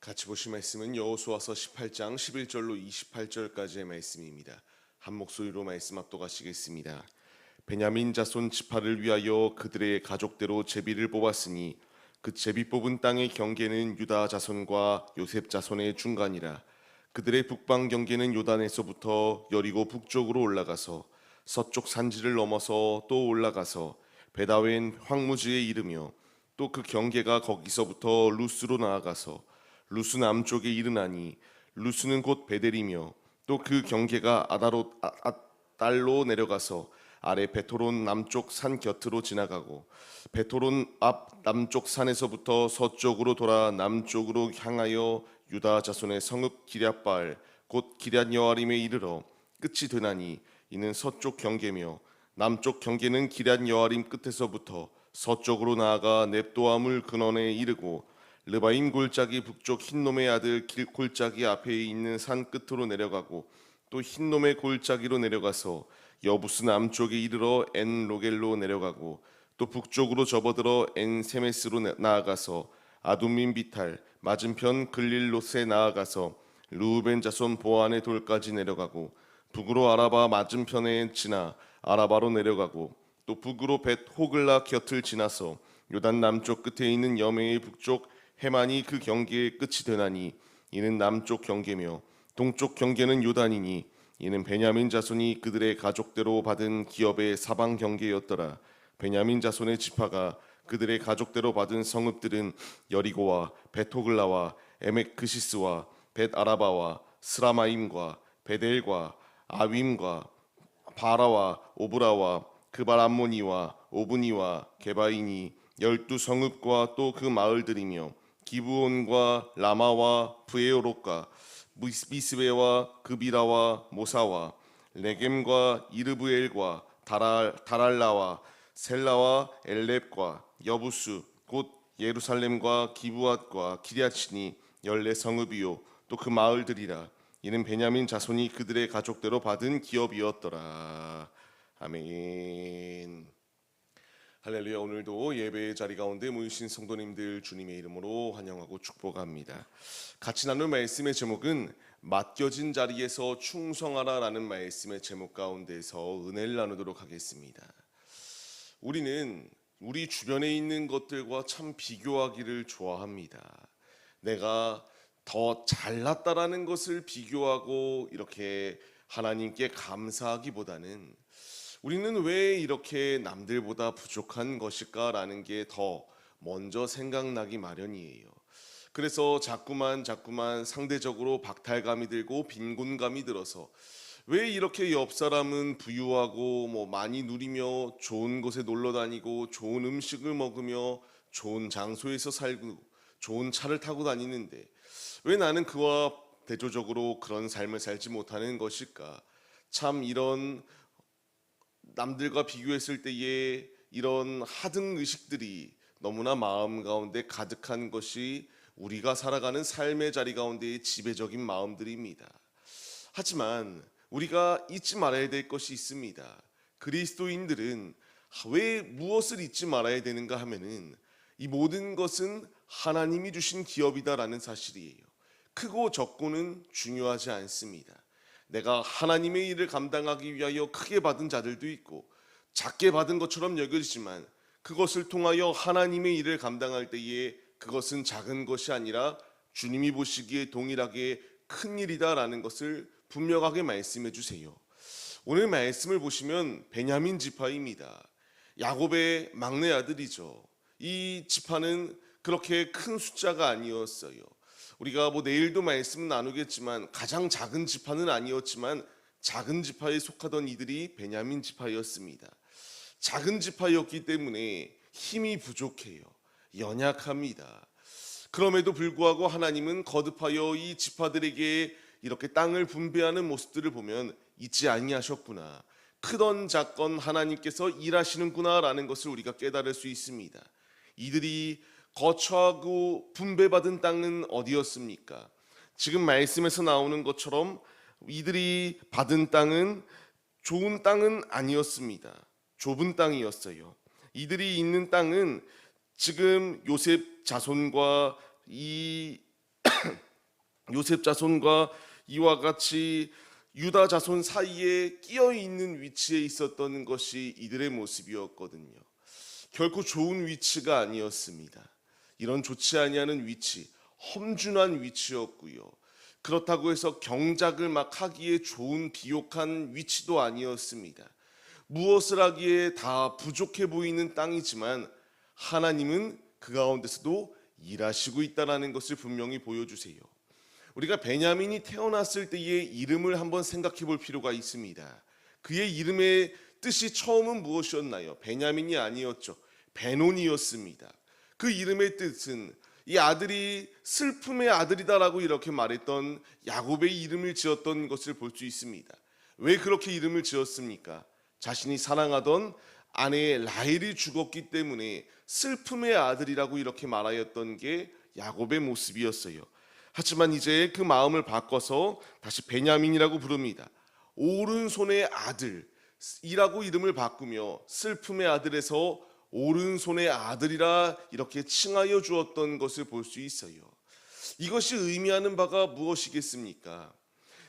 같이 보실 말씀은 여호수아서 18장 11절로 28절까지의 말씀입니다. 한 목소리로 말씀 압도하시겠습니다. 베냐민 자손 지파를 위하여 그들의 가족대로 제비를 뽑았으니 그 제비 뽑은 땅의 경계는 유다 자손과 요셉 자손의 중간이라. 그들의 북방 경계는 요단에서부터 여리고 북쪽으로 올라가서 서쪽 산지를 넘어서 또 올라가서 베다웬 황무지에 이르며 또 그 경계가 거기서부터 루스로 나아가서 루스 남쪽에 이르나니 루스는 곧 베델이며 또 그 경계가 아달로 내려가서 아래 베토론 남쪽 산 곁으로 지나가고 베토론 앞 남쪽 산에서부터 서쪽으로 돌아 남쪽으로 향하여 유다 자손의 성읍 기럇바알 곧 기럇 여아림에 이르러 끝이 되나니 이는 서쪽 경계며 남쪽 경계는 기럇 여아림 끝에서부터 서쪽으로 나아가 넵도아물 근원에 이르고 르바임 골짜기 북쪽 흰놈의 아들 골짜기 앞에 있는 산 끝으로 내려가고 또 흰놈의 골짜기로 내려가서 여부스 남쪽에 이르러 엔 로겔로 내려가고 또 북쪽으로 접어들어 엔 세메스로 나아가서 아둠민 비탈 맞은편 글릴롯에 나아가서 루벤 자손 보안의 돌까지 내려가고 북으로 아라바 맞은편에 지나 아라바로 내려가고 또 북으로 벳 호글라 곁을 지나서 요단 남쪽 끝에 있는 여메의 북쪽 해만이 그 경계의 끝이 되나니 이는 남쪽 경계며 동쪽 경계는 요단이니 이는 베냐민 자손이 그들의 가족대로 받은 기업의 사방 경계였더라. 베냐민 자손의 지파가 그들의 가족대로 받은 성읍들은 여리고와 벳호글라와 에멕크시스와 벳아라바와 스라마임과 베델과 아윈과 바라와 오브라와 그발암모니와 오브니와 게바이니 12성읍과 또 그 마을들이며 기브온과 라마와 브에오롯과 미스베와 그비라와 모사와 레겜과 이르브엘과 다랄라와 셀라와 엘렙과 여부스 곧 예루살렘과 기브앗과 기랴치니 14성읍이요 또 그 마을들이라. 이는 베냐민 자손이 그들의 가족대로 받은 기업이었더라. 아멘. 할렐루야. 오늘도 예배의 자리 가운데 모이신 성도님들 주님의 이름으로 환영하고 축복합니다. 같이 나눌 말씀의 제목은 맡겨진 자리에서 충성하라라는 말씀의 제목 가운데서 은혜를 나누도록 하겠습니다. 우리는 우리 주변에 있는 것들과 참 비교하기를 좋아합니다. 내가 더 잘났다라는 것을 비교하고 이렇게 하나님께 감사하기보다는 우리는 왜 이렇게 남들보다 부족한 것일까라는 게 더 먼저 생각나기 마련이에요. 그래서 자꾸만 상대적으로 박탈감이 들고 빈곤감이 들어서 왜 이렇게 옆 사람은 부유하고 많이 누리며 좋은 곳에 놀러 다니고 좋은 음식을 먹으며 좋은 장소에서 살고 좋은 차를 타고 다니는데 왜 나는 그와 대조적으로 그런 삶을 살지 못하는 것일까? 참 이런 남들과 비교했을 때의 이런 하등 의식들이 너무나 마음 가운데 가득한 것이 우리가 살아가는 삶의 자리 가운데의 지배적인 마음들입니다. 하지만 우리가 잊지 말아야 될 것이 있습니다. 그리스도인들은 왜 무엇을 잊지 말아야 되는가 하면은 이 모든 것은 하나님이 주신 기업이다라는 사실이에요. 크고 적고는 중요하지 않습니다. 내가 하나님의 일을 감당하기 위하여 크게 받은 자들도 있고 작게 받은 것처럼 여겨지지만 그것을 통하여 하나님의 일을 감당할 때에 그것은 작은 것이 아니라 주님이 보시기에 동일하게 큰 일이다라는 것을 분명하게 말씀해 주세요. 오늘 말씀을 보시면 베냐민 지파입니다. 야곱의 막내 아들이죠. 이 지파는 그렇게 큰 숫자가 아니었어요. 우리가 내일도 말씀 나누겠지만 가장 작은 지파는 아니었지만 작은 지파에 속하던 이들이 베냐민 지파였습니다. 작은 지파였기 때문에 힘이 부족해요. 연약합니다. 그럼에도 불구하고 하나님은 거듭하여 이 지파들에게 이렇게 땅을 분배하는 모습들을 보면 잊지 아니하셨구나. 크던 작건 하나님께서 일하시는구나라는 것을 우리가 깨달을 수 있습니다. 이들이 거처하고 분배받은 땅은 어디였습니까? 지금 말씀에서 나오는 것처럼 이들이 받은 땅은 좋은 땅은 아니었습니다. 좁은 땅이었어요. 이들이 있는 땅은 지금 요셉 자손과 이 요셉 자손과 이와 같이 유다 자손 사이에 끼어 있는 위치에 있었던 것이 이들의 모습이었거든요. 결코 좋은 위치가 아니었습니다. 이런 좋지 아니하는 위치, 험준한 위치였고요. 그렇다고 해서 경작을 막 하기에 좋은 비옥한 위치도 아니었습니다. 무엇을 하기에 다 부족해 보이는 땅이지만 하나님은 그 가운데서도 일하시고 있다는 것을 분명히 보여주세요. 우리가 베냐민이 태어났을 때의 이름을 한번 생각해 볼 필요가 있습니다. 그의 이름의 뜻이 처음은 무엇이었나요? 베냐민이 아니었죠. 베논이었습니다. 그 이름의 뜻은 이 아들이 슬픔의 아들이다라고 이렇게 말했던 야곱의 이름을 지었던 것을 볼 수 있습니다. 왜 그렇게 이름을 지었습니까? 자신이 사랑하던 아내 라헬이 죽었기 때문에 슬픔의 아들이라고 이렇게 말하였던 게 야곱의 모습이었어요. 하지만 이제 그 마음을 바꿔서 다시 베냐민이라고 부릅니다. 오른손의 아들이라고 이름을 바꾸며 슬픔의 아들에서 오른손의 아들이라 이렇게 칭하여 주었던 것을 볼 수 있어요. 이것이 의미하는 바가 무엇이겠습니까?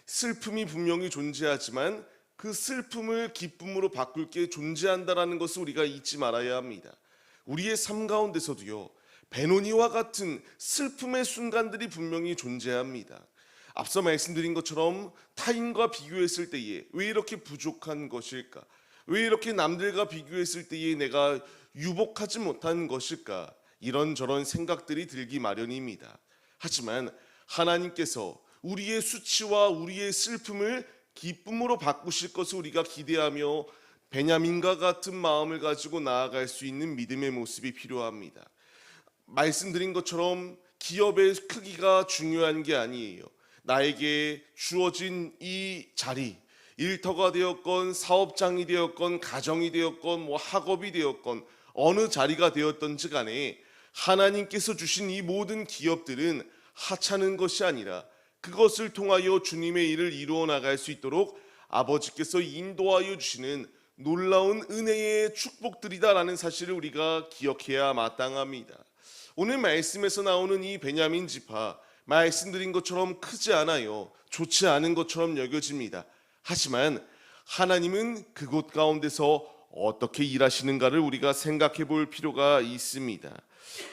슬픔이 분명히 존재하지만 그 슬픔을 기쁨으로 바꿀 게 존재한다라는 것을 우리가 잊지 말아야 합니다. 우리의 삶 가운데서도요, 베노니와 같은 슬픔의 순간들이 분명히 존재합니다. 앞서 말씀드린 것처럼 타인과 비교했을 때에 왜 이렇게 부족한 것일까? 왜 이렇게 남들과 비교했을 때에 내가 유복하지 못한 것일까? 이런저런 생각들이 들기 마련입니다. 하지만 하나님께서 우리의 수치와 우리의 슬픔을 기쁨으로 바꾸실 것을 우리가 기대하며 베냐민과 같은 마음을 가지고 나아갈 수 있는 믿음의 모습이 필요합니다. 말씀드린 것처럼 기업의 크기가 중요한 게 아니에요. 나에게 주어진 이 자리, 일터가 되었건 사업장이 되었건 가정이 되었건 학업이 되었건 어느 자리가 되었던지 간에 하나님께서 주신 이 모든 기업들은 하찮은 것이 아니라 그것을 통하여 주님의 일을 이루어 나갈 수 있도록 아버지께서 인도하여 주시는 놀라운 은혜의 축복들이다라는 사실을 우리가 기억해야 마땅합니다. 오늘 말씀에서 나오는 이 베냐민 지파, 말씀드린 것처럼 크지 않아요. 좋지 않은 것처럼 여겨집니다. 하지만 하나님은 그곳 가운데서 어떻게 일하시는가를 우리가 생각해 볼 필요가 있습니다.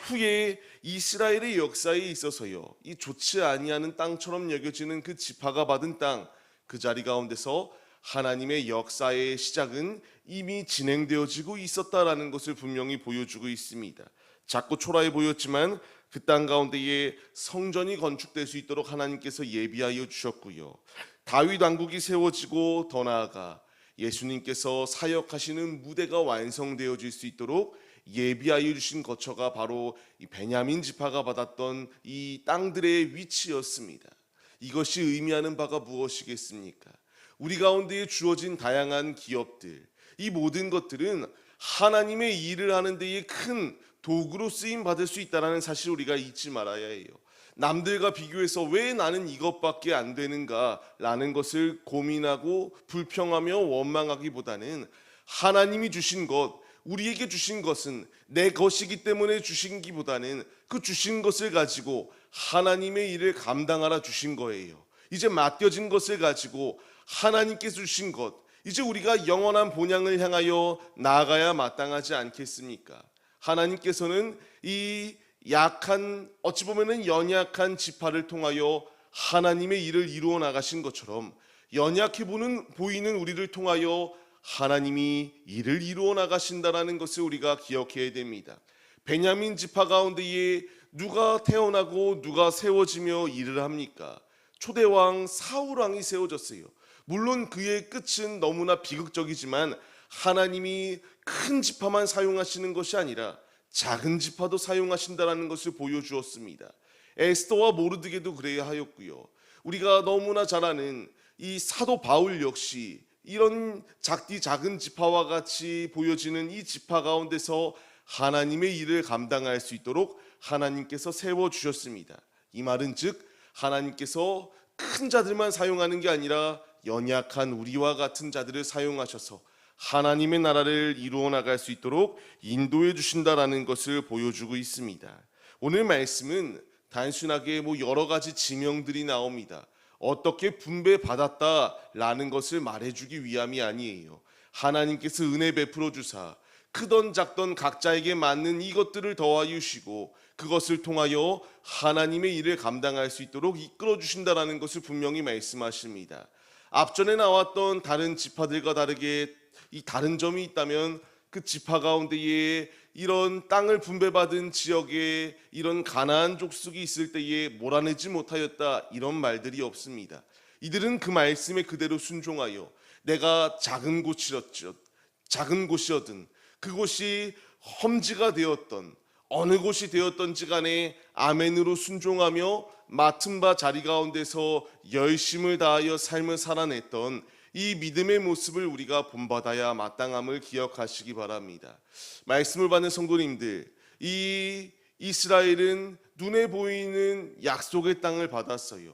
후에 이스라엘의 역사에 있어서요, 이 좋지 아니하는 땅처럼 여겨지는 그 지파가 받은 땅, 그 자리 가운데서 하나님의 역사의 시작은 이미 진행되어지고 있었다라는 것을 분명히 보여주고 있습니다. 작고 초라해 보였지만 그 땅 가운데에 성전이 건축될 수 있도록 하나님께서 예비하여 주셨고요. 다윗 왕국이 세워지고 더 나아가 예수님께서 사역하시는 무대가 완성되어질 수 있도록 예비하여 주신 거처가 바로 이 베냐민 지파가 받았던 이 땅들의 위치였습니다. 이것이 의미하는 바가 무엇이겠습니까? 우리 가운데에 주어진 다양한 기업들, 이 모든 것들은 하나님의 일을 하는 데에 큰 도구로 쓰임 받을 수 있다는 사실을 우리가 잊지 말아야 해요. 남들과 비교해서 왜 나는 이것밖에 안 되는가라는 것을 고민하고 불평하며 원망하기보다는 하나님이 주신 것, 우리에게 주신 것은 내 것이기 때문에 주신기보다는 그 주신 것을 가지고 하나님의 일을 감당하라 주신 거예요. 이제 맡겨진 것을 가지고 하나님께서 주신 것, 이제 우리가 영원한 본향을 향하여 나아가야 마땅하지 않겠습니까? 하나님께서는 이 약한, 어찌 보면은 연약한 지파를 통하여 하나님의 일을 이루어 나가신 것처럼 연약해 보이는 우리를 통하여 하나님이 일을 이루어 나가신다라는 것을 우리가 기억해야 됩니다. 베냐민 지파 가운데에 누가 태어나고 누가 세워지며 일을 합니까? 초대왕 사울 왕이 세워졌어요. 물론 그의 끝은 너무나 비극적이지만 하나님이 큰 지파만 사용하시는 것이 아니라 작은 지파도 사용하신다는 것을 보여주었습니다. 에스더와 모르드게도 그래야 하였고요. 우리가 너무나 잘 아는 이 사도 바울 역시 이런 작은 지파와 같이 보여지는 이 지파 가운데서 하나님의 일을 감당할 수 있도록 하나님께서 세워주셨습니다. 이 말은 즉 하나님께서 큰 자들만 사용하는 게 아니라 연약한 우리와 같은 자들을 사용하셔서 하나님의 나라를 이루어 나갈 수 있도록 인도해 주신다라는 것을 보여주고 있습니다. 오늘 말씀은 단순하게 여러 가지 지명들이 나옵니다. 어떻게 분배받았다라는 것을 말해주기 위함이 아니에요. 하나님께서 은혜 베풀어 주사 크던 작던 각자에게 맞는 이것들을 더하여 주시고 그것을 통하여 하나님의 일을 감당할 수 있도록 이끌어 주신다라는 것을 분명히 말씀하십니다. 앞전에 나왔던 다른 지파들과 다르게 이 다른 점이 있다면 그 지파 가운데에 이런 땅을 분배받은 지역에 이런 가나안 족속이 있을 때에 몰아내지 못하였다 이런 말들이 없습니다. 이들은 그 말씀에 그대로 순종하여 내가 작은 곳이었든 그곳이 험지가 되었던 어느 곳이 되었던지 간에 아멘으로 순종하며 맡은 바 자리 가운데서 열심을 다하여 삶을 살아냈던 이 믿음의 모습을 우리가 본받아야 마땅함을 기억하시기 바랍니다. 말씀을 받는 성도님들, 이 이스라엘은 눈에 보이는 약속의 땅을 받았어요.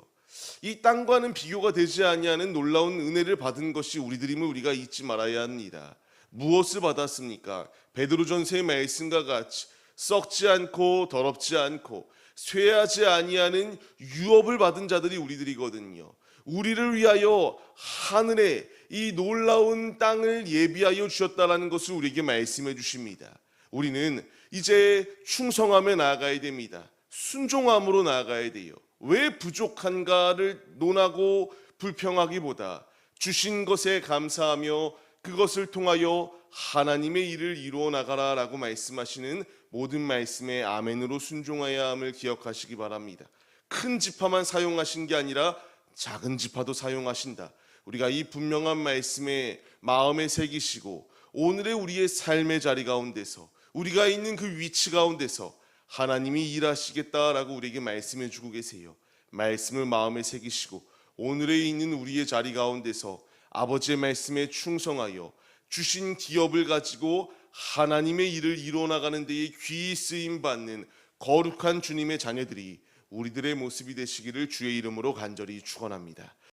이 땅과는 비교가 되지 아니하는 놀라운 은혜를 받은 것이 우리들임을 우리가 잊지 말아야 합니다. 무엇을 받았습니까? 베드로전서의 말씀과 같이 썩지 않고 더럽지 않고 쇠하지 아니하는 유업을 받은 자들이 우리들이거든요. 우리를 위하여 하늘에 이 놀라운 땅을 예비하여 주셨다라는 것을 우리에게 말씀해 주십니다. 우리는 이제 충성함에 나아가야 됩니다. 순종함으로 나아가야 돼요. 왜 부족한가를 논하고 불평하기보다 주신 것에 감사하며 그것을 통하여 하나님의 일을 이루어 나가라라고 말씀하시는 모든 말씀에 아멘으로 순종해야 함을 기억하시기 바랍니다. 큰 지파만 사용하신 게 아니라 작은 지파도 사용하신다. 우리가 이 분명한 말씀에 마음에 새기시고 오늘의 우리의 삶의 자리 가운데서 우리가 있는 그 위치 가운데서 하나님이 일하시겠다라고 우리에게 말씀해 주고 계세요. 말씀을 마음에 새기시고 오늘에 있는 우리의 자리 가운데서 아버지의 말씀에 충성하여 주신 기업을 가지고 하나님의 일을 이루어나가는 데에 귀히 쓰임받는 거룩한 주님의 자녀들이 우리들의 모습이 되시기를 주의 이름으로 간절히 축원합니다.